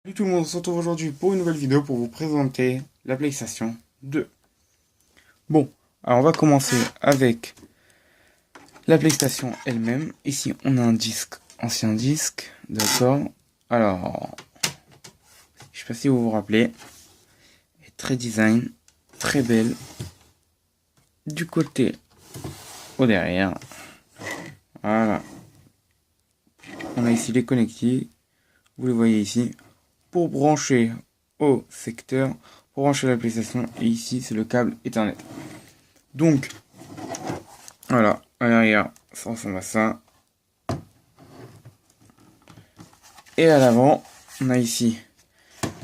Salut tout le monde, on se retrouve aujourd'hui pour une nouvelle vidéo pour vous présenter la PlayStation 2. Bon, alors on va commencer avec la PlayStation elle-même. Ici on a un disque, ancien disque, d'accord. Alors, je sais pas si vous vous rappelez, elle est très design, très belle. Du côté au derrière, voilà. On a ici les connectiques, vous les voyez ici. Pour brancher au secteur, pour brancher la PlayStation, et ici c'est le câble Ethernet. Donc voilà, à l'arrière ça ressemble à ça, et à l'avant on a ici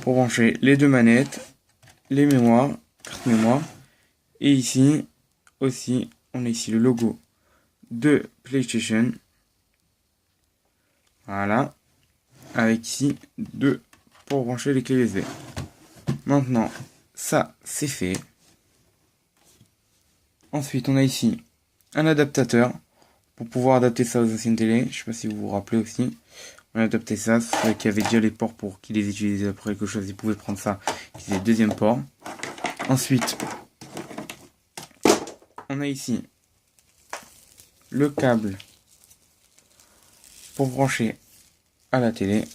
pour brancher les deux manettes, les mémoires, carte mémoire, et ici aussi on a ici le logo de PlayStation, voilà, avec ici deux pour brancher les clés USB. Maintenant ça c'est fait. Ensuite, on a ici un adaptateur pour pouvoir adapter ça aux anciennes télé. Je sais pas si vous vous rappelez aussi. On a adapté ça. C'est vrai qu'il y avait déjà les ports pour qu'ils les utilisaient pour quelque chose. Ils pouvaient prendre ça. Utiliser le deuxième port. Ensuite, on a ici le câble pour brancher à la télé.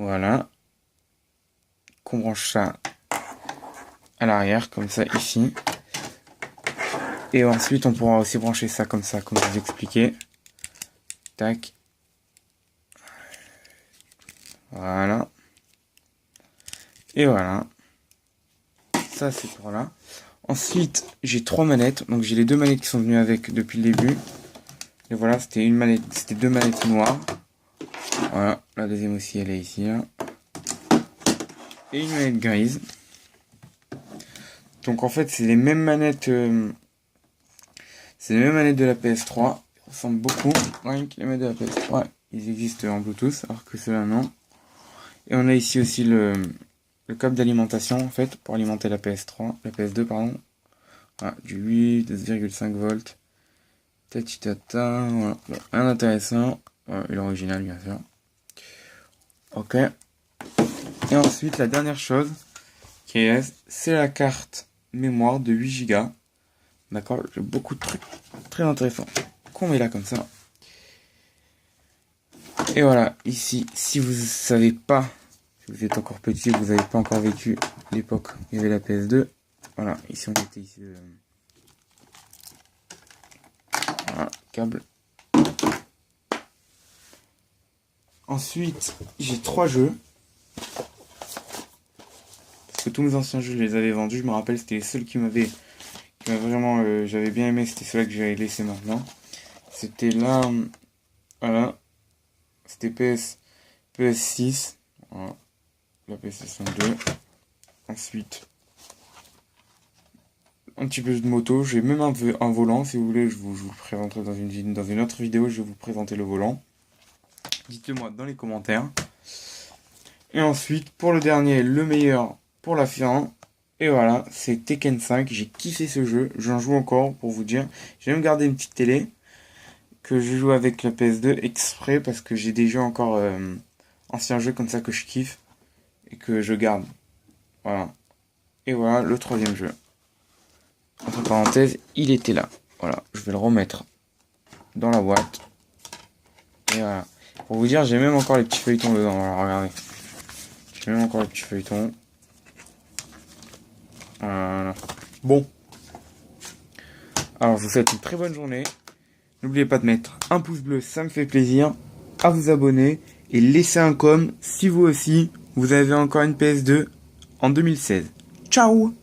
Voilà. Qu'on branche ça à l'arrière, comme ça ici. Et ensuite, on pourra aussi brancher ça comme ça, comme je vous expliquais. Tac. Voilà. Et voilà. Ça, c'est pour là. Ensuite, j'ai trois manettes. Donc, j'ai les deux manettes qui sont venues avec depuis le début. Et voilà, c'était une manette, c'était deux manettes noires. Voilà. La deuxième aussi, elle est ici, là. Et une manette grise. Donc, en fait, c'est les mêmes manettes... c'est les mêmes manettes de la PS3. Ils ressemblent beaucoup. Rien que les manettes de la PS3, ils existent en Bluetooth, alors que ceux-là, non. Et on a ici aussi le câble d'alimentation, en fait, pour alimenter la PS3, la PS2, pardon. Voilà, du 8,5 volts. Tatitata, voilà. Bon, rien d'intéressant. Voilà, et l'original, bien sûr. Ok. Et ensuite, la dernière chose qui est, c'est la carte mémoire de 8 Go. D'accord, j'ai beaucoup de trucs très intéressants qu'on met là comme ça. Et voilà, ici, si vous savez pas, si vous êtes encore petit, vous n'avez pas encore vécu l'époque où il y avait la PS2. Voilà, ici on était ici. Voilà, câble. Ensuite, j'ai trois jeux. Parce que tous mes anciens jeux, je les avais vendus. Je me rappelle, c'était les seuls qui m'avaient vraiment, j'avais bien aimé. C'était ceux-là que j'avais laissé maintenant. C'était là, voilà. C'était PS6. Voilà. La PlayStation 2. Ensuite, un petit peu de moto. J'ai même un volant. Si vous voulez, je vous le présenterai dans une autre vidéo. Je vais vous présenter le volant. Dites-le moi dans les commentaires. Et ensuite, pour le dernier, le meilleur pour la fin. Et voilà, c'est Tekken 5. J'ai kiffé ce jeu. J'en joue encore pour vous dire. J'ai même gardé une petite télé que je joue avec la PS2 exprès parce que j'ai des jeux encore anciens jeux comme ça que je kiffe et que je garde. Voilà. Et voilà le troisième jeu. Entre parenthèses, il était là. Voilà, je vais le remettre dans la boîte. Et voilà. Pour vous dire, j'ai même encore les petits feuilletons dedans. Voilà, regardez. J'ai même encore les petits feuilletons. Voilà. Bon. Alors, je vous souhaite une très bonne journée. N'oubliez pas de mettre un pouce bleu, ça me fait plaisir. À vous abonner. Et laissez un com si vous aussi, vous avez encore une PS2 en 2016. Ciao!